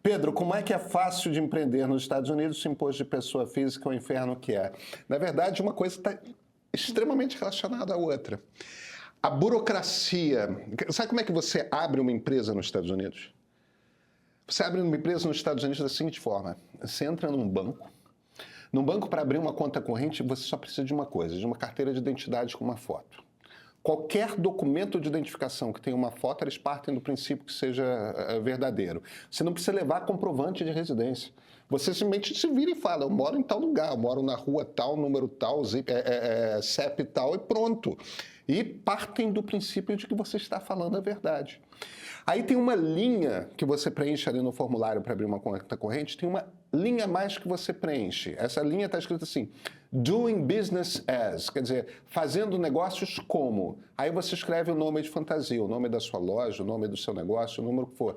Pedro, como é que é fácil de empreender nos Estados Unidos se o imposto de pessoa física é o inferno que é? Na verdade, uma coisa está extremamente relacionada à outra. A burocracia. Sabe como é que você abre uma empresa nos Estados Unidos? Você abre uma empresa nos Estados Unidos da seguinte forma: você entra num banco. Num banco, para abrir uma conta corrente, você só precisa de uma coisa, de uma carteira de identidade com uma foto. Qualquer documento de identificação que tenha uma foto, eles partem do princípio que seja verdadeiro. Você não precisa levar comprovante de residência. Você simplesmente se vira e fala: eu moro em tal lugar, eu moro na rua tal, número tal, CEP tal, e pronto. E partem do princípio de que você está falando a verdade. Aí tem uma linha que você preenche ali no formulário para abrir uma conta corrente, tem uma linha a mais que você preenche. Essa linha está escrita assim: doing business as, quer dizer, fazendo negócios como. Aí você escreve o nome de fantasia, o nome da sua loja, o nome do seu negócio, o número que for.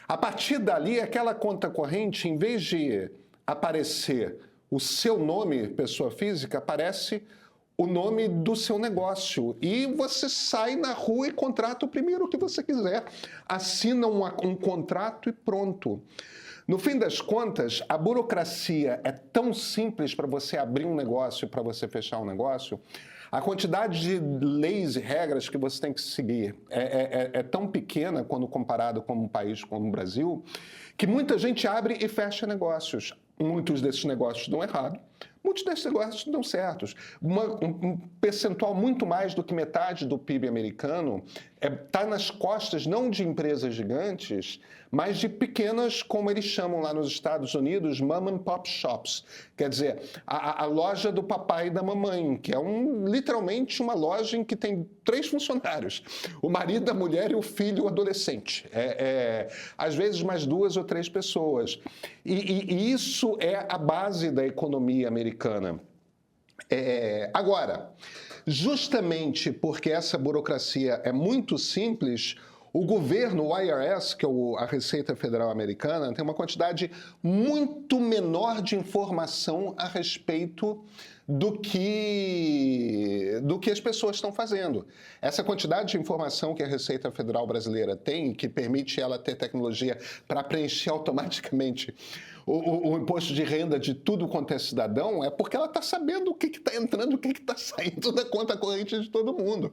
A partir dali, aquela conta corrente, em vez de aparecer o seu nome, pessoa física, aparece o nome do seu negócio. E você sai na rua e contrata o primeiro que você quiser. Assina um contrato e pronto. No fim das contas, a burocracia é tão simples para você abrir um negócio e para você fechar um negócio. A quantidade de leis e regras que você tem que seguir é tão pequena quando comparado com um país como o Brasil, que muita gente abre e fecha negócios. Muitos desses negócios dão errado, muitos desses negócios dão certos. Um percentual muito mais do que metade do PIB americano está nas costas não de empresas gigantes, mas de pequenas, como eles chamam lá nos Estados Unidos, mom and pop shops. Quer dizer, a loja do papai e da mamãe, que é literalmente uma loja em que tem 3 funcionários: o marido, a mulher e o filho, o adolescente. Às vezes mais 2 ou 3 pessoas. E isso é a base da economia americana. Agora, justamente porque essa burocracia é muito simples, o governo, o IRS, que é a Receita Federal Americana, tem uma quantidade muito menor de informação a respeito do que as pessoas estão fazendo. Essa quantidade de informação que a Receita Federal Brasileira tem, que permite ela ter tecnologia para preencher automaticamente o imposto de renda de tudo quanto é cidadão, é porque ela está sabendo o que está entrando, o que está saindo da conta corrente de todo mundo.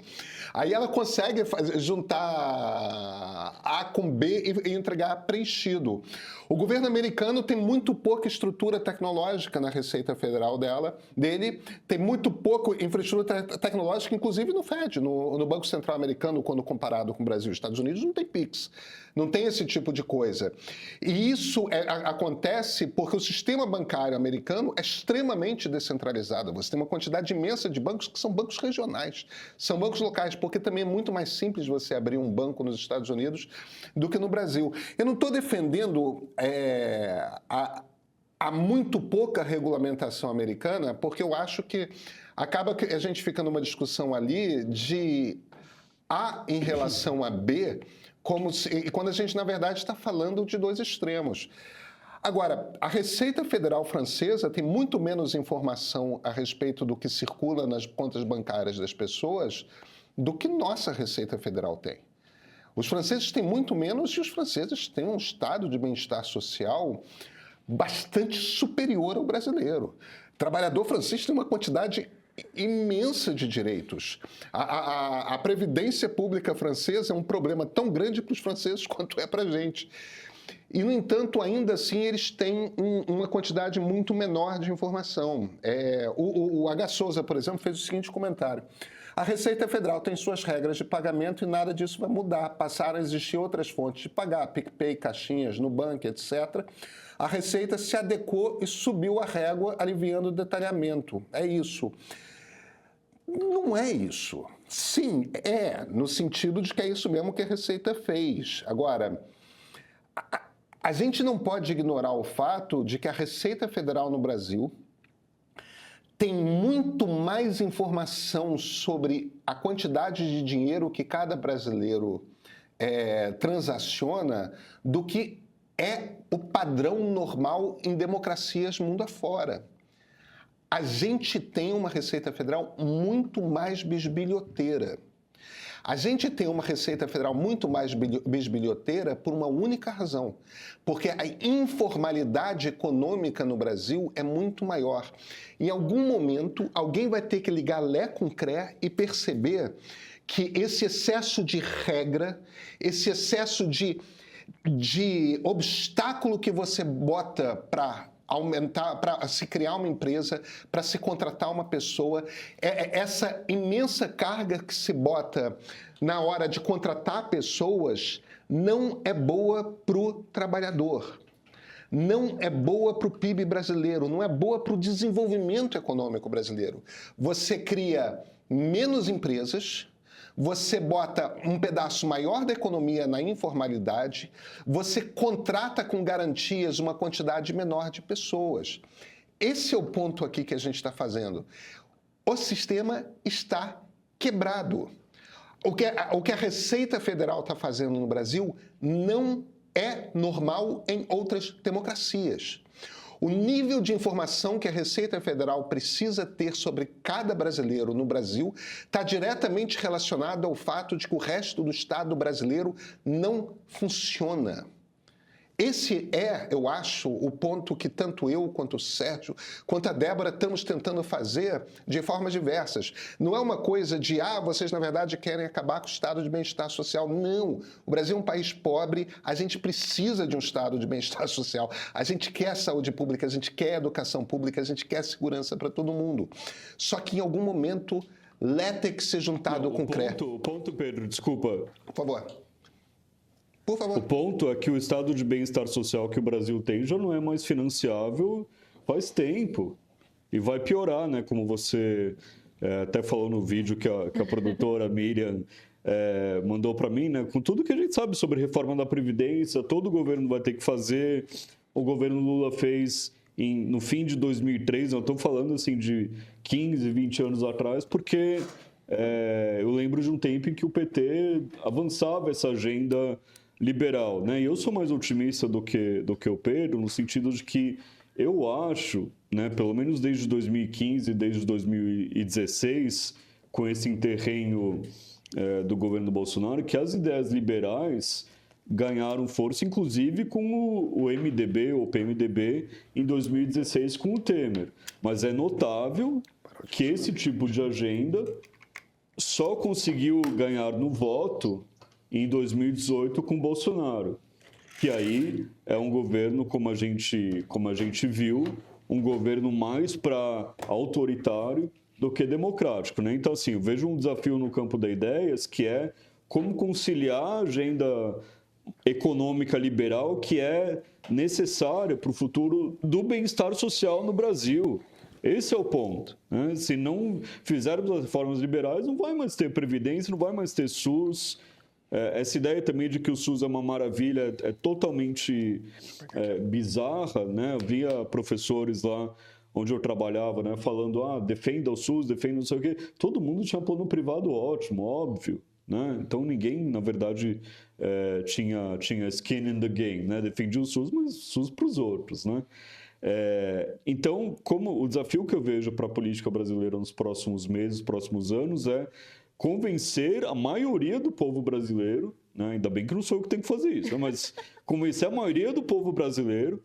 Aí ela consegue juntar A com B e entregar preenchido. O governo americano tem muito pouca estrutura tecnológica na Receita Federal dele, tem muito pouco infraestrutura tecnológica, inclusive no FED, no Banco Central Americano, quando comparado com o Brasil e Estados Unidos, não tem PIX, não tem esse tipo de coisa. E isso acontece porque o sistema bancário americano é extremamente descentralizado. Você tem uma quantidade imensa de bancos que são bancos regionais, são bancos locais, porque também é muito mais simples você abrir um banco nos Estados Unidos do que no Brasil. Eu não estou defendendo a muito pouca regulamentação americana, porque eu acho que acaba que a gente fica numa discussão ali de A em relação a B, e quando a gente, na verdade, está falando de 2 extremos. Agora, a Receita Federal Francesa tem muito menos informação a respeito do que circula nas contas bancárias das pessoas do que nossa Receita Federal tem. Os franceses têm muito menos e os franceses têm um estado de bem-estar social bastante superior ao brasileiro. O trabalhador francês tem uma quantidade imensa de direitos. A previdência pública francesa é um problema tão grande para os franceses quanto é para a gente. E, no entanto, ainda assim, eles têm uma quantidade muito menor de informação. O H. Souza, por exemplo, fez o seguinte comentário: a Receita Federal tem suas regras de pagamento e nada disso vai mudar. Passaram a existir outras fontes de pagar, PicPay, caixinhas, Nubank, etc. A Receita se adequou e subiu a régua, aliviando o detalhamento. É isso. Não é isso. Sim, no sentido de que é isso mesmo que a Receita fez. Agora, a gente não pode ignorar o fato de que a Receita Federal no Brasil tem muito mais informação sobre a quantidade de dinheiro que cada brasileiro transaciona do que é o padrão normal em democracias mundo afora. A gente tem uma Receita Federal muito mais bisbilhoteira. A gente tem uma Receita Federal muito mais bisbilhoteira por uma única razão, porque a informalidade econômica no Brasil é muito maior. Em algum momento, alguém vai ter que ligar Lé com Cré e perceber que esse excesso de regra, esse excesso de obstáculo que você bota para aumentar, para se criar uma empresa, para se contratar uma pessoa, essa imensa carga que se bota na hora de contratar pessoas não é boa para o trabalhador. Não é boa para o PIB brasileiro, não é boa para o desenvolvimento econômico brasileiro. Você cria menos empresas, você bota um pedaço maior da economia na informalidade, você contrata com garantias uma quantidade menor de pessoas. Esse é o ponto aqui que a gente está fazendo. O sistema está quebrado. O que a Receita Federal está fazendo no Brasil não é normal em outras democracias. O nível de informação que a Receita Federal precisa ter sobre cada brasileiro no Brasil está diretamente relacionado ao fato de que o resto do Estado brasileiro não funciona. Esse é, eu acho, o ponto que tanto eu, quanto o Sérgio, quanto a Débora estamos tentando fazer de formas diversas. Não é uma coisa de, vocês na verdade querem acabar com o estado de bem-estar social. Não. O Brasil é um país pobre, a gente precisa de um estado de bem-estar social. A gente quer saúde pública, a gente quer educação pública, a gente quer segurança para todo mundo. Só que em algum momento, Lé tem que ser juntado com Cré. O ponto, Pedro, desculpa. Por favor. Por favor. O ponto é que o estado de bem-estar social que o Brasil tem já não é mais financiável faz tempo. E vai piorar, né? Como você até falou no vídeo que a produtora Miriam mandou para mim, né? Com tudo que a gente sabe sobre reforma da Previdência, todo o governo vai ter que fazer. O governo Lula fez no fim de 2003, eu estou falando assim de 15, 20 anos atrás, porque eu lembro de um tempo em que o PT avançava essa agenda liberal, né? E eu sou mais otimista do que o Pedro, no sentido de que eu acho, né, pelo menos desde 2015, desde 2016, com esse interregno do governo Bolsonaro, que as ideias liberais ganharam força, inclusive com o MDB ou PMDB em 2016 com o Temer. Mas é notável que esse tipo de agenda só conseguiu ganhar no voto em 2018 com Bolsonaro, que aí é um governo, como a gente viu, um governo mais para autoritário do que democrático, né? Então, assim, eu vejo um desafio no campo das ideias, que é como conciliar a agenda econômica liberal que é necessária para o futuro do bem-estar social no Brasil. Esse é o ponto, né? Se não fizermos as reformas liberais, não vai mais ter Previdência, não vai mais ter SUS. Essa ideia também de que o SUS é uma maravilha é totalmente bizarra, né? Eu via professores lá onde eu trabalhava, né, falando, defenda o SUS, defenda não sei o quê. Todo mundo tinha plano privado ótimo, óbvio, né? Então ninguém, na verdade, tinha skin in the game, né? Defendia o SUS, mas SUS para os outros, né? Então, como o desafio que eu vejo para a política brasileira nos próximos meses, próximos anos, é convencer a maioria do povo brasileiro, né? Ainda bem que não sou eu que tenho que fazer isso, né? Mas convencer a maioria do povo brasileiro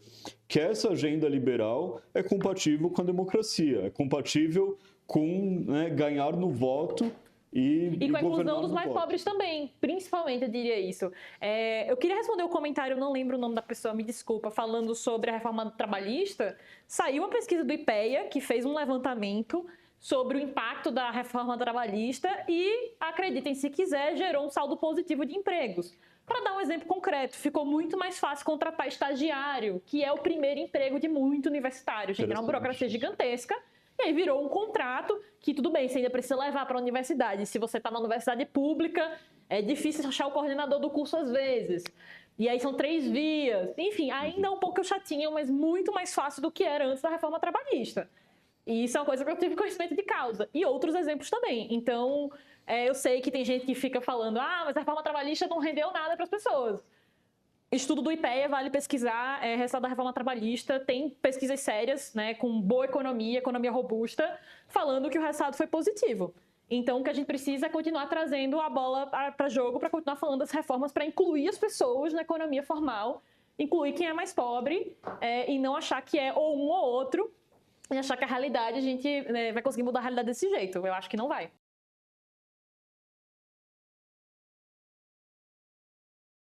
que essa agenda liberal é compatível com a democracia, é compatível com, né, ganhar no voto e com a inclusão dos mais pobres também, principalmente, eu diria isso. Eu queria responder o comentário, não lembro o nome da pessoa, me desculpa, falando sobre a reforma trabalhista. Saiu uma pesquisa do IPEA, que fez um levantamento sobre o impacto da reforma trabalhista e, acreditem se quiser, gerou um saldo positivo de empregos. Para dar um exemplo concreto, ficou muito mais fácil contratar estagiário, que é o primeiro emprego de muito universitário. Gente, é uma burocracia gigantesca. E aí virou um contrato que, tudo bem, você ainda precisa levar para a universidade. Se você está na universidade pública, é difícil achar o coordenador do curso às vezes. E aí são 3 vias. Enfim, ainda um pouco chatinho, mas muito mais fácil do que era antes da reforma trabalhista. E isso é uma coisa que eu tive conhecimento de causa. E outros exemplos também. Então, eu sei que tem gente que fica falando, mas a reforma trabalhista não rendeu nada para as pessoas. Estudo do IPEA, vale pesquisar, resultado da reforma trabalhista, tem pesquisas sérias, né, com boa economia robusta, falando que o resultado foi positivo. Então, o que a gente precisa é continuar trazendo a bola para jogo, para continuar falando das reformas, para incluir as pessoas na economia formal, incluir quem é mais pobre, e não achar que é ou um ou outro, e achar que a realidade, a gente vai conseguir mudar a realidade desse jeito. Eu acho que não vai.